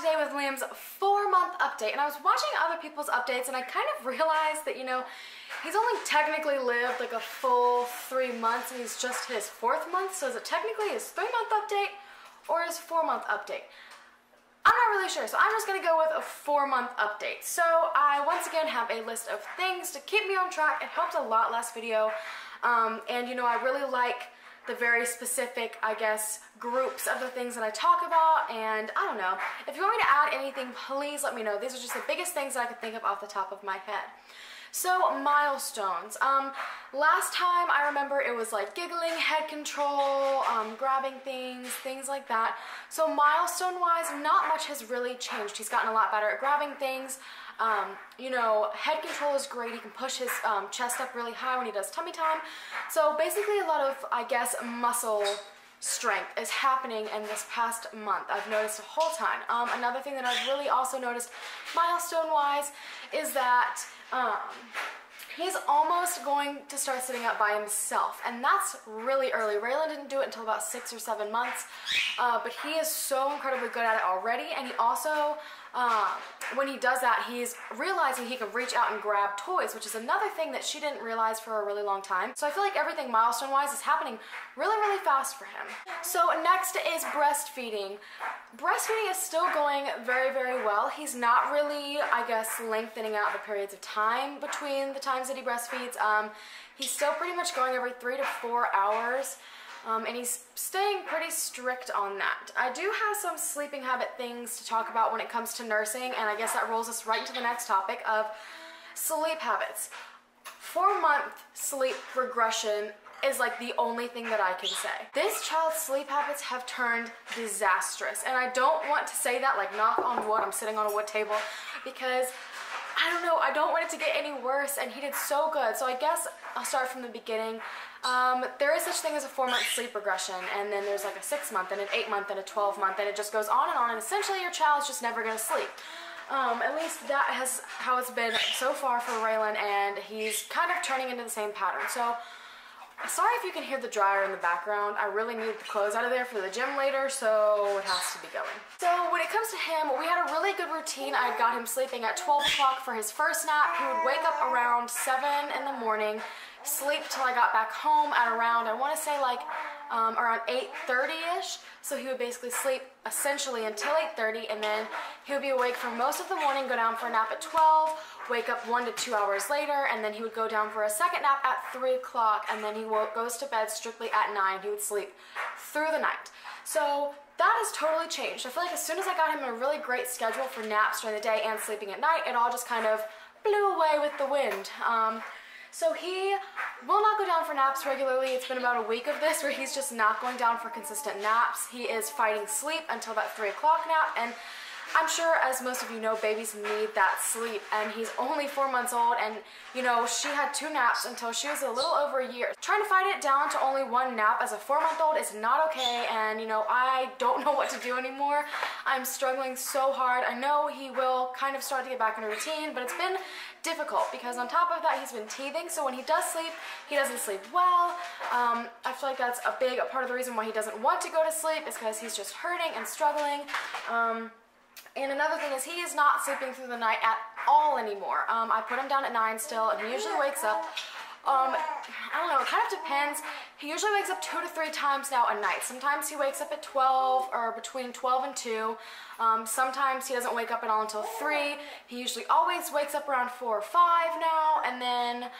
today with Liam's 4-month update, and I was watching other people's updates and I kind of realized that, he's only technically lived like a full 3 months and he's just his 4th month, so is it technically his 3-month update or his 4-month update? I'm not really sure, so I'm just gonna go with a 4-month update. So I once again have a list of things to keep me on track. It helped a lot last video, and I really like the very specific, I guess, groups of the things that I talk about, and I don't know. If you want me to add anything, please let me know. These are just the biggest things that I could think of off the top of my head. So, milestones. Last time I remember it was like giggling, head control, grabbing things like that. So milestone-wise, not much has really changed. He's gotten a lot better at grabbing things. Head control is great. He can push his chest up really high when he does tummy time. So basically a lot of, I guess, muscle strength is happening in this past month. I've noticed the whole time. Another thing that I've really also noticed milestone-wise is that he's almost going to start sitting up by himself, and that's really early. Raylan didn't do it until about 6 or 7 months, but he is so incredibly good at it already, and he also, when he does that, he's realizing he can reach out and grab toys, which is another thing that she didn't realize for a really long time. So I feel like everything milestone-wise is happening really, really fast for him. So next is breastfeeding. Breastfeeding is still going very, very well. He's not really, I guess, lengthening out the periods of time between the times that he breastfeeds. He's still pretty much going every 3 to 4 hours. And he's staying pretty strict on that. I do have some sleeping habit things to talk about when it comes to nursing, and I guess that rolls us right into the next topic of sleep habits. 4-month sleep regression is like the only thing that I can say. This child's sleep habits have turned disastrous, and I don't want to say that like knock on wood, I'm sitting on a wood table, because I don't know, I don't want it to get any worse, and he did so good. So I guess I'll start from the beginning. There is such thing as a 4-month sleep regression, and then there's like a 6-month and an 8-month and a 12-month, and it just goes on, and essentially your child's just never gonna sleep. At least that is how it's been so far for Raylan, and he's kind of turning into the same pattern. So sorry if you can hear the dryer in the background. I really need the clothes out of there for the gym later, so it has to be going. So when it comes to him, we had a really good routine. I got him sleeping at 12 o'clock for his first nap. He would wake up around 7 in the morning, sleep till I got back home at around, I want to say like around 8:30ish. So he would basically sleep essentially until 8:30, and then he would be awake for most of the morning, go down for a nap at 12, wake up 1 to 2 hours later, and then he would go down for a second nap at 3 o'clock, and then he goes to bed strictly at 9. He would sleep through the night. So that has totally changed. I feel like as soon as I got him a really great schedule for naps during the day and sleeping at night, it all just kind of blew away with the wind. So he will not go down for naps regularly. It's been about a week of this where he's just not going down for consistent naps. He is fighting sleep until that 3 o'clock nap, and I'm sure, as most of you know, babies need that sleep, and he's only 4 months old, and she had 2 naps until she was a little over a year. Trying to fight it down to only 1 nap as a 4-month-old is not okay, and I don't know what to do anymore. I'm struggling so hard. I know he will kind of start to get back in a routine, but it's been difficult because on top of that he's been teething, so when he does sleep, he doesn't sleep well. I feel like that's a big part of the reason why he doesn't want to go to sleep is because he's just hurting and struggling. And another thing is he is not sleeping through the night at all anymore. I put him down at 9 still, and he usually wakes up, I don't know, it kind of depends. He usually wakes up 2 to 3 times now a night. Sometimes he wakes up at 12 or between 12 and 2. Sometimes he doesn't wake up at all until 3. He usually always wakes up around 4 or 5 now, and then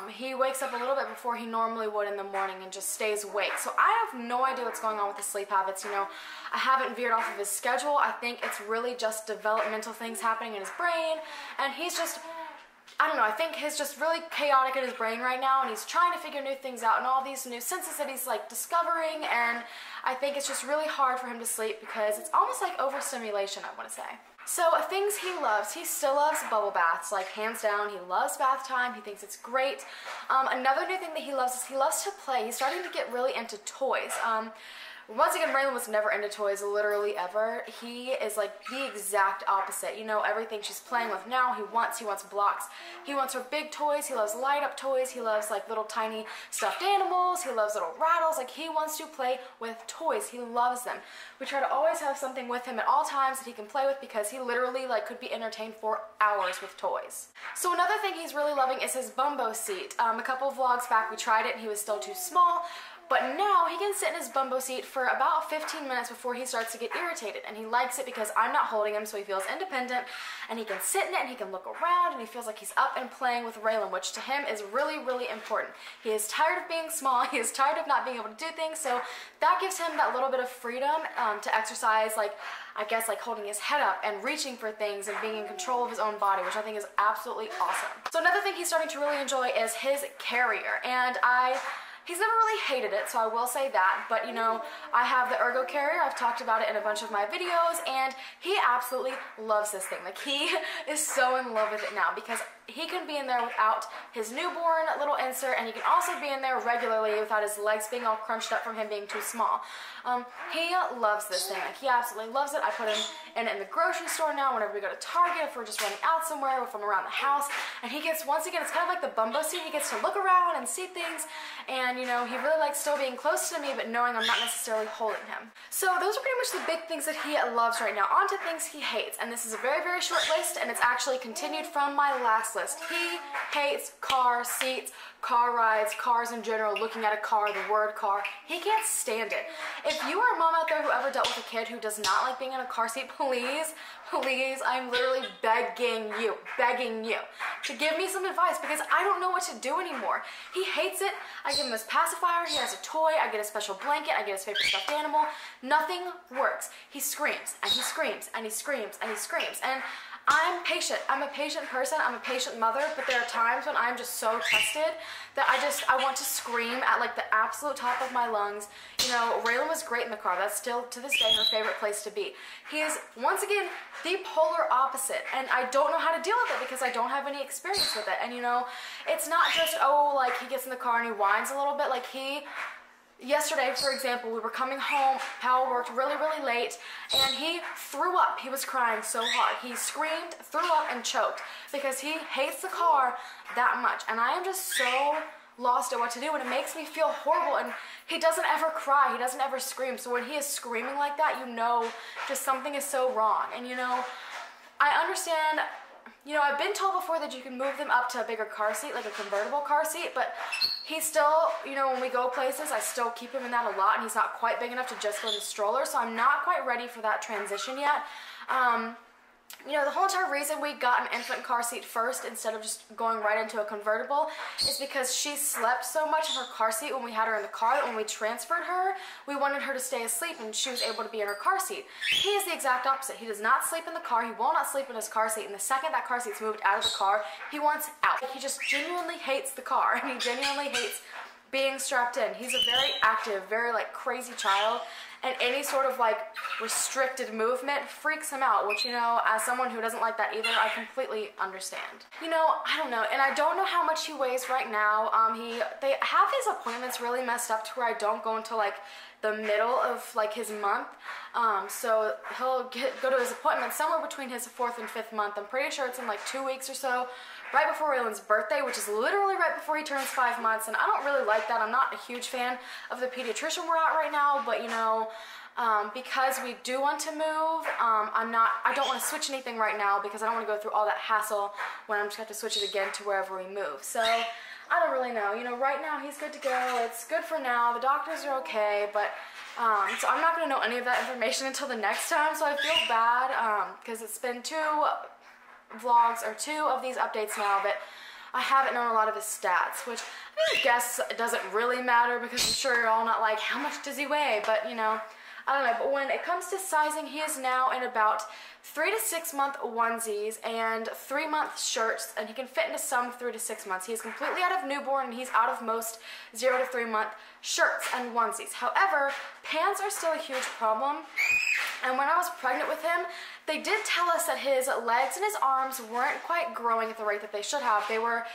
he wakes up a little bit before he normally would in the morning and just stays awake. So I have no idea what's going on with his sleep habits. I haven't veered off of his schedule. I think it's really just developmental things happening in his brain, and he's just, I don't know, I think he's just really chaotic in his brain right now, and he's trying to figure new things out and all these new senses that he's like discovering, and I think it's just really hard for him to sleep because it's almost like overstimulation, I want to say. So things he loves, he still loves bubble baths, like hands down. He loves bath time. He thinks it's great. Another new thing that he loves is he loves to play. He's starting to get really into toys. Once again, Raylan was never into toys, literally ever. He is like the exact opposite. You know, everything she's playing with now, he wants blocks. He wants her big toys, he loves light up toys, he loves like little tiny stuffed animals, he loves little rattles, like he wants to play with toys, he loves them. We try to always have something with him at all times that he can play with because he literally like could be entertained for hours with toys. So another thing he's really loving is his bumbo seat. A couple of vlogs back we tried it and he was still too small. But now he can sit in his bumbo seat for about 15 minutes before he starts to get irritated. And he likes it because I'm not holding him, so he feels independent. And he can sit in it and he can look around and he feels like he's up and playing with Raylan, which to him is really, really important. He is tired of being small. He is tired of not being able to do things. So that gives him that little bit of freedom to exercise, like, I guess, like holding his head up and reaching for things and being in control of his own body, which I think is absolutely awesome. So another thing he's starting to really enjoy is his carrier. And he's never really hated it, so I will say that, but you know, I have the Ergo carrier, I've talked about it in a bunch of my videos, and he absolutely loves this thing. Like, he is so in love with it now because he can be in there without his newborn little insert, and he can also be in there regularly without his legs being all crunched up from him being too small. He loves this thing. Like, he absolutely loves it. I put him in it in the grocery store now whenever we go to Target, if we're just running out somewhere, or if I'm around the house, and he gets, once again, it's kind of like the bumbo seat. He gets to look around and see things, and you know, he really likes still being close to me, but knowing I'm not necessarily holding him. So those are pretty much the big things that he loves right now. On to things he hates, and this is a very, very short list, and it's actually continued from my last list. He hates car seats, car rides, cars in general, looking at a car, the word car. He can't stand it. If you are a mom out there who ever dealt with a kid who does not like being in a car seat, please, please, I'm literally begging you to give me some advice because I don't know what to do anymore. He hates it. I give him his pacifier, he has a toy, I get a special blanket, I get his favorite stuffed animal. Nothing works. He screams, and he screams, and he screams, and he screams. And I'm patient. I'm a patient person. I'm a patient mother, but there are times when I'm just so tested that I want to scream at like the absolute top of my lungs. You know, Raylan was great in the car. That's still to this day her favorite place to be. He is, once again, the polar opposite, and I don't know how to deal with it because I don't have any experience with it. And you know, it's not just, oh, like he gets in the car and he whines a little bit. Like yesterday, for example, we were coming home, Powell worked really, really late, and he threw up. He was crying so hard. He screamed, threw up, and choked because he hates the car that much. And I am just so lost at what to do, and it makes me feel horrible. And he doesn't ever cry. He doesn't ever scream. So when he is screaming like that, you know just something is so wrong. And you know, I understand. You know, I've been told before that you can move them up to a bigger car seat, like a convertible car seat, but he's still, you know, when we go places, I still keep him in that a lot, and he's not quite big enough to just go in the stroller, so I'm not quite ready for that transition yet. You know, the whole entire reason we got an infant car seat first instead of just going right into a convertible is because she slept so much in her car seat when we had her in the car that when we transferred her, we wanted her to stay asleep and she was able to be in her car seat. He is the exact opposite. He does not sleep in the car. He will not sleep in his car seat. And the second that car seat's moved out of the car, he wants out. He just genuinely hates the car, and he genuinely hates being strapped in. He's a very active, very like crazy child, and any sort of like restricted movement freaks him out, which, you know, as someone who doesn't like that either, I completely understand. You know, I don't know, and I don't know how much he weighs right now. They have his appointments really messed up to where I don't go until like the middle of like his month. So he'll go to his appointment somewhere between his 4th and 5th month. I'm pretty sure it's in like 2 weeks or so, right before Raylan's birthday, which is literally right before he turns 5 months, and I don't really like that. I'm not a huge fan of the pediatrician we're at right now, but you know, because we do want to move, I don't want to switch anything right now because I don't want to go through all that hassle when I'm just going to have to switch it again to wherever we move. So I don't really know. You know, right now he's good to go. It's good for now. The doctors are okay, but so I'm not going to know any of that information until the next time, so I feel bad because it's been 2 vlogs or 2 of these updates now that I haven't known a lot of his stats, which I guess it doesn't really matter because I'm sure you're all not like, how much does he weigh? But you know, I don't know. But when it comes to sizing, he is now in about 3 to 6 month onesies and 3 month shirts, and he can fit into some 3 to 6 months. He's completely out of newborn, and he's out of most 0 to 3 month shirts and onesies. However, pants are still a huge problem, and when I was pregnant with him, they did tell us that his legs and his arms weren't quite growing at the rate that they should have. They were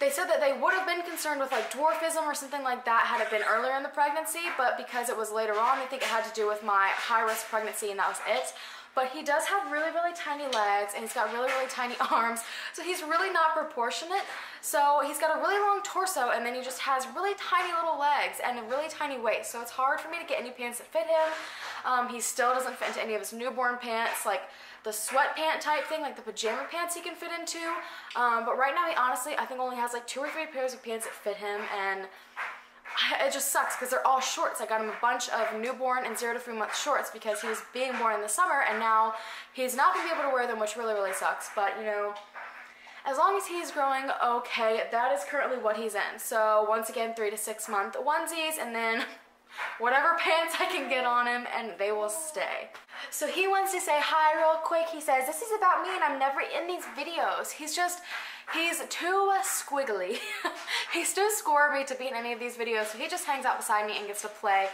They said that they would have been concerned with like dwarfism or something like that had it been earlier in the pregnancy, but because it was later on, they think it had to do with my high-risk pregnancy and that was it. But he does have really, really tiny legs and he's got really, really tiny arms, so he's really not proportionate. So he's got a really long torso and then he just has really tiny little legs and a really tiny waist, so it's hard for me to get any pants that fit him. He still doesn't fit into any of his newborn pants, like the sweat pant type thing, like the pajama pants he can fit into. But right now he honestly, I think only has like 2 or 3 pairs of pants that fit him, and it just sucks because they're all shorts. I got him a bunch of newborn and 0 to 3 month shorts because he was being born in the summer and now he's not going to be able to wear them, which really, really sucks. But you know, as long as he's growing okay, that is currently what he's in. So once again, 3 to 6 month onesies and then whatever pants I can get on him and they will stay. So he wants to say hi real quick. He says, this is about me and I'm never in these videos. He's too squiggly. He's too squirmy to be in any of these videos, so he just hangs out beside me and gets to play.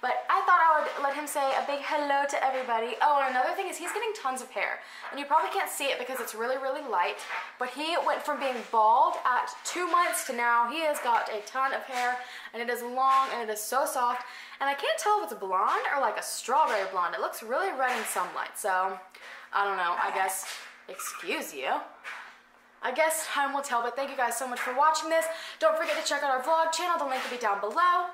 But I thought I would let him say a big hello to everybody. Oh, and another thing is he's getting tons of hair. And you probably can't see it because it's really, really light. But he went from being bald at 2 months to now he has got a ton of hair. And it is long and it is so soft. And I can't tell if it's blonde or like a strawberry blonde. It looks really red in sunlight. So, I don't know. I guess, excuse you. I guess time will tell. But thank you guys so much for watching this. Don't forget to check out our vlog channel. The link will be down below.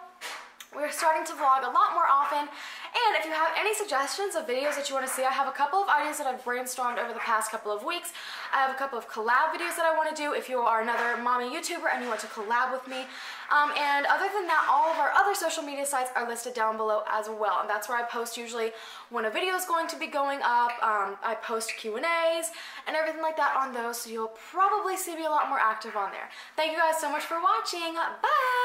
We're starting to vlog a lot more often, and if you have any suggestions of videos that you want to see, I have a couple of ideas that I've brainstormed over the past couple of weeks. I have a couple of collab videos that I want to do if you are another mommy YouTuber and you want to collab with me. And other than that, all of our other social media sites are listed down below as well, and that's where I post usually when a video is going to be going up. I post Q&As and everything like that on those, so you'll probably see me a lot more active on there. Thank you guys so much for watching. Bye!